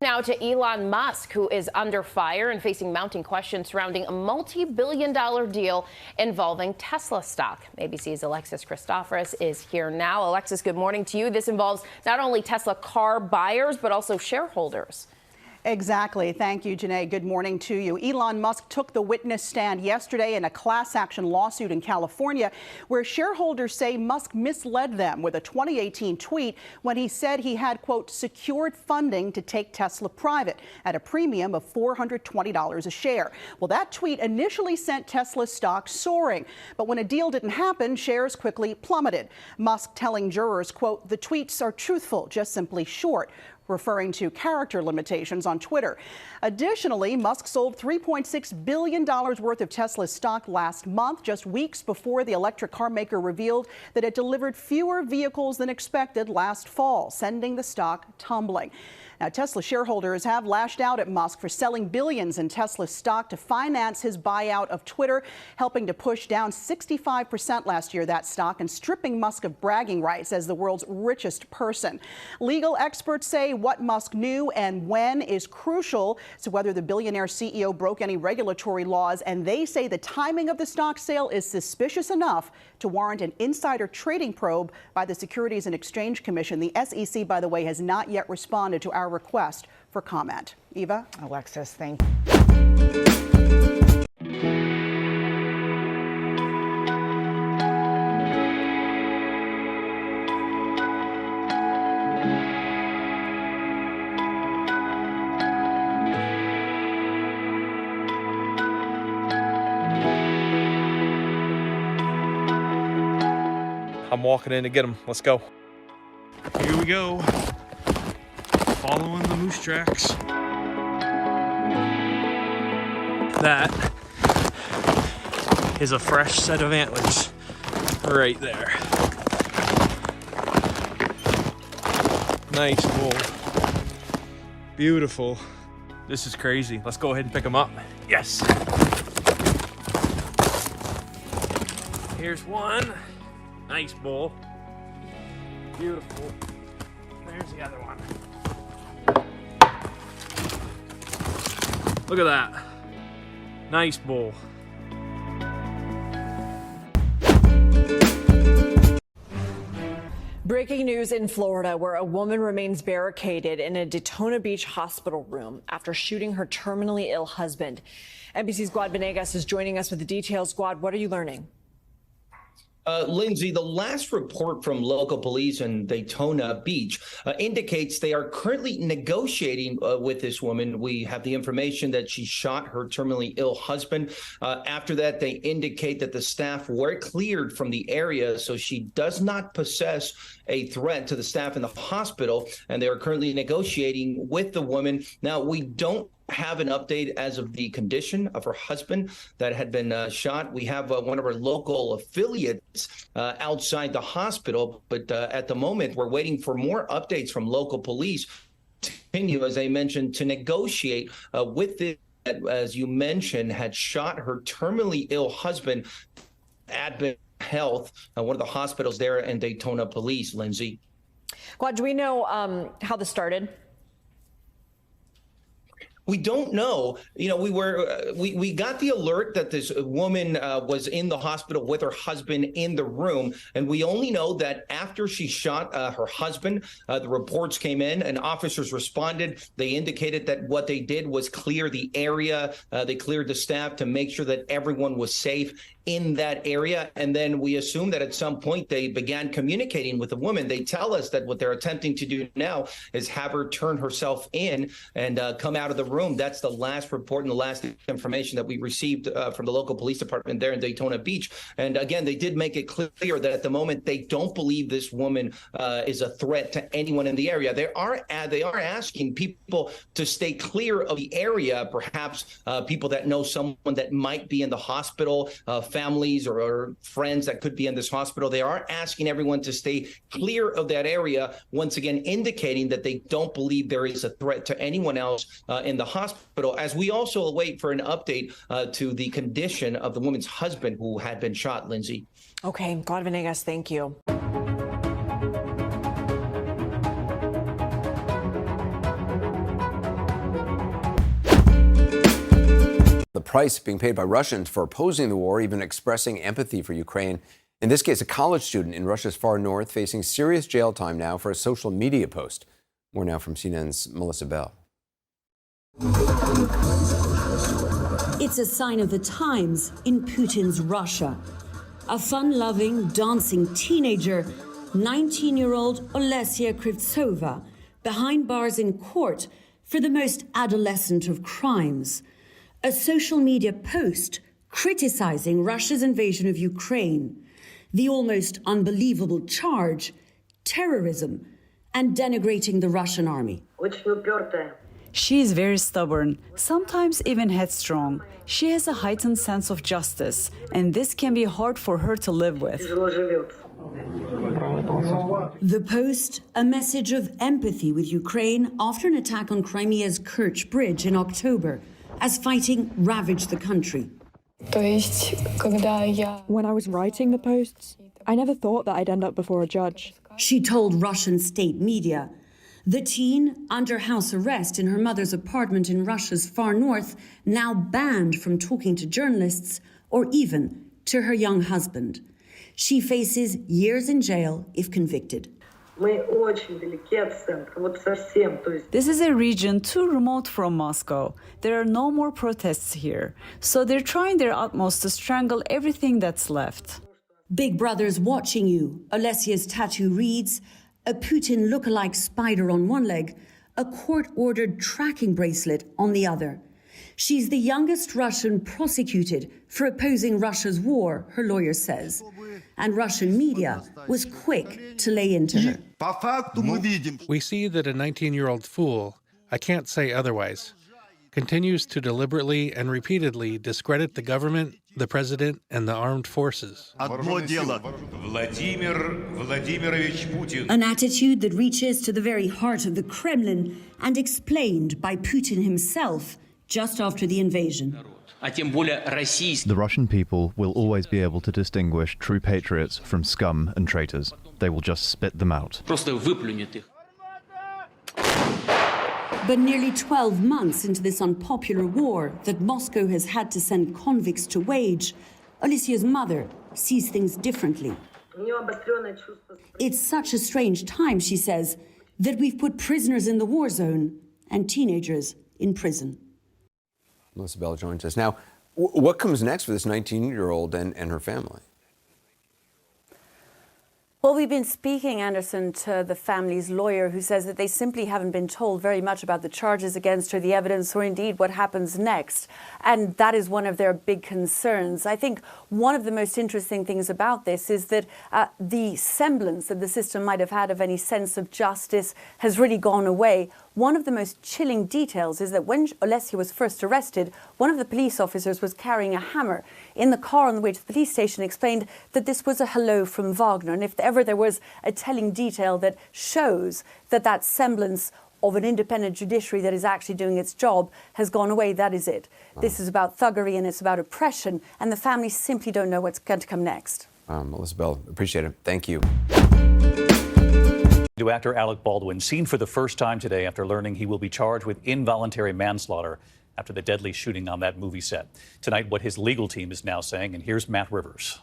Now to Elon Musk, who is under fire and facing mounting questions surrounding a multi-billion-dollar deal involving Tesla stock. ABC's Alexis Christoforous is here now. Alexis, good morning to you. This involves not only Tesla car buyers, but also shareholders. Exactly. Thank you, Janae. Good morning to you. Elon Musk took the witness stand yesterday in a class action lawsuit in California where shareholders say Musk misled them with a 2018 tweet when he said he had, quote, secured funding to take Tesla private at a premium of $420 a share. Well, that tweet initially sent Tesla stock soaring, but when a deal didn't happen, shares quickly plummeted. Musk telling jurors, quote, the tweets are truthful, just simply short, referring to character limitations on Twitter. Additionally, Musk sold $3.6 billion worth of Tesla stock last month, just weeks before the electric car maker revealed that it delivered fewer vehicles than expected last fall, sending the stock tumbling. Now, Tesla shareholders have lashed out at Musk for selling billions in Tesla stock to finance his buyout of Twitter, helping to push down 65% last year, that stock, and stripping Musk of bragging rights as the world's richest person. Legal experts say what Musk knew and when is crucial to whether the billionaire CEO broke any regulatory laws, and they say the timing of the stock sale is suspicious enough to warrant an insider trading probe by the Securities and Exchange Commission. The SEC, by the way, has not yet responded to our request for comment. Eva? Alexis, thank you. I'm walking in to get him. Let's go. Here we go. Following the moose tracks. That is a fresh set of antlers right there. Nice bull. Beautiful. This is crazy. Let's go ahead and pick him up. Yes. Here's one. Nice bull. Beautiful. There's the other one. Look at that. Nice bull. Breaking news in Florida, where a woman remains barricaded in a Daytona Beach hospital room after shooting her terminally ill husband. NBC's Guad Venegas is joining us with the details. Guad, what are you learning? Lindsay, the last report from local police in Daytona Beach indicates they are currently negotiating with this woman. We have the information that she shot her terminally ill husband. After that, they indicate that the staff were cleared from the area, so she does not possess a threat to the staff in the hospital, and they are currently negotiating with the woman. Now, we don't have an update as of the condition of her husband that had been shot. We have one of our local affiliates outside the hospital, but at the moment we're waiting for more updates from local police. Continue, as I mentioned, to negotiate with this, as you mentioned, had shot her terminally ill husband. Advent Health, one of the hospitals there in Daytona Police. Lindsay. Guad, do we know how this started? We don't know. You know, we got the alert that this woman was in the hospital with her husband in the room, and we only know that after she shot her husband, the reports came in and officers responded. They indicated that what they did was clear the area. They cleared the staff to make sure that everyone was safe in that area. And then we assume that at some point they began communicating with the woman. They tell us that what they're attempting to do now is have her turn herself in and come out of the room. That's the last report and the last information that we received from the local police department there in Daytona Beach. And again, they did make it clear that at the moment they don't believe this woman is a threat to anyone in the area. They are asking people to stay clear of the area, perhaps people that know someone that might be in the hospital, families or friends that could be in this hospital. They are asking everyone to stay clear of that area, once again indicating that they don't believe there is a threat to anyone else in the hospital, as we also await for an update to the condition of the woman's husband who had been shot. Lindsay. Okay, Guad Venegas, thank you. price being paid by Russians for opposing the war, even expressing empathy for Ukraine. In this case, a college student in Russia's far north facing serious jail time now for a social media post. More now from CNN's Melissa Bell. It's a sign of the times in Putin's Russia. A fun-loving, dancing teenager, 19-year-old Olesya Krivtsova, behind bars in court for the most adolescent of crimes. A social media post criticizing Russia's invasion of Ukraine, the almost unbelievable charge, terrorism, and denigrating the Russian army. She is very stubborn, sometimes even headstrong. She has a heightened sense of justice, and this can be hard for her to live with. The post, a message of empathy with Ukraine after an attack on Crimea's Kerch Bridge in October, as fighting ravaged the country. When I was writing the posts, I never thought that I'd end up before a judge. She told Russian state media. The teen, under house arrest in her mother's apartment in Russia's far north, now banned from talking to journalists or even to her young husband. She faces years in jail if convicted. This is a region too remote from Moscow. There are no more protests here, so they're trying their utmost to strangle everything that's left. Big Brother's watching you, Olesya's tattoo reads, a Putin look-alike spider on one leg, a court-ordered tracking bracelet on the other. She's the youngest Russian prosecuted for opposing Russia's war, her lawyer says. And Russian media was quick to lay into her. We see that a 19-year-old fool, I can't say otherwise, continues to deliberately and repeatedly discredit the government, the president, and the armed forces. An attitude that reaches to the very heart of the Kremlin and explained by Putin himself just after the invasion. The Russian people will always be able to distinguish true patriots from scum and traitors. They will just spit them out. But nearly 12 months into this unpopular war that Moscow has had to send convicts to wage, Olesya's mother sees things differently. It's such a strange time, she says, that we've put prisoners in the war zone and teenagers in prison. Melissa Bell joins us. Now, what comes next for this 19-year-old and her family? Well, we've been speaking, Anderson, to the family's lawyer, who says that they simply haven't been told very much about the charges against her, the evidence, or indeed what happens next. And that is one of their big concerns. I think one of the most interesting things about this is that the semblance that the system might have had of any sense of justice has really gone away. One of the most chilling details is that when Olesya was first arrested, one of the police officers was carrying a hammer in the car on the way to the police station, explained that this was a hello from Wagner. And if ever there was a telling detail that shows that that semblance of an independent judiciary that is actually doing its job has gone away, that is it. This is about thuggery and it's about oppression, and the family simply don't know what's going to come next. Melissa Bell, appreciate it. Thank you. To actor Alec Baldwin, seen for the first time today after learning he will be charged with involuntary manslaughter after the deadly shooting on that movie set. Tonight, what his legal team is now saying, and here's Matt Rivers.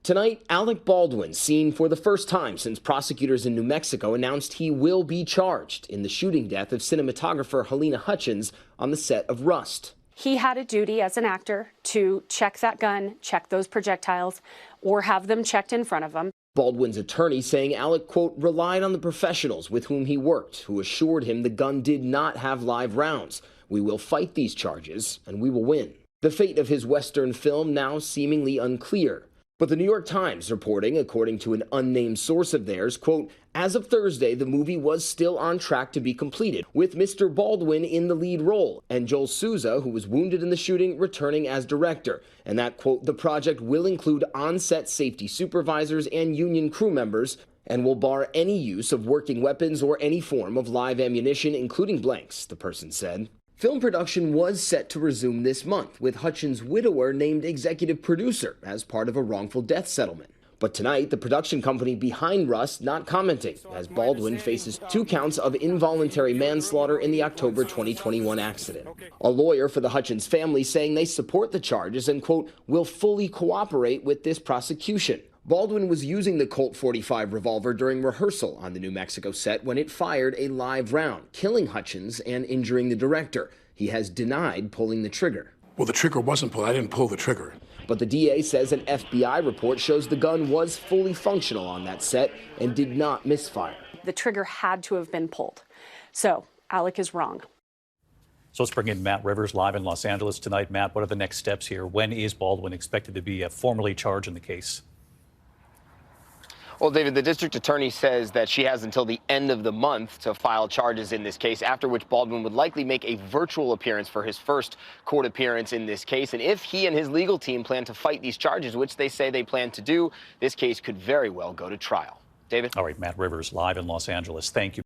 Tonight, Alec Baldwin, seen for the first time since prosecutors in New Mexico announced he will be charged in the shooting death of cinematographer Helena Hutchins on the set of Rust. He had a duty as an actor to check that gun, check those projectiles, or have them checked in front of him. Baldwin's attorney saying Alec, quote, relied on the professionals with whom he worked, who assured him the gun did not have live rounds. We will fight these charges, and we will win. The fate of his Western film now seemingly unclear. But the New York Times reporting, according to an unnamed source of theirs, quote, as of Thursday, the movie was still on track to be completed, with Mr. Baldwin in the lead role, and Joel Souza, who was wounded in the shooting, returning as director. And that, quote, the project will include on-set safety supervisors and union crew members, and will bar any use of working weapons or any form of live ammunition, including blanks, the person said. Film production was set to resume this month, with Hutchins' widower named executive producer as part of a wrongful death settlement. But tonight, the production company behind Rust not commenting, as Balwdin faces 2 counts of involuntary manslaughter in the October 2021 accident. A lawyer for the Hutchins family saying they support the charges and, quote, will fully cooperate with this prosecution. Balwdin was using the Colt 45 revolver during rehearsal on the New Mexico set when it fired a live round, killing Hutchins and injuring the director. He has denied pulling the trigger. Well, the trigger wasn't pulled. I didn't pull the trigger. But the DA says an FBI report shows the gun was fully functional on that set and did not misfire. The trigger had to have been pulled. So Alec is wrong. So let's bring in Matt Rivers live in Los Angeles tonight. Matt, what are the next steps here? When is Balwdin expected to be formally charged in the case? Well, David, the district attorney says that she has until the end of the month to file charges in this case, after which Balwdin would likely make a virtual appearance for his first court appearance in this case. And if he and his legal team plan to fight these charges, which they say they plan to do, this case could very well go to trial. David? All right, Matt Rivers live in Los Angeles. Thank you.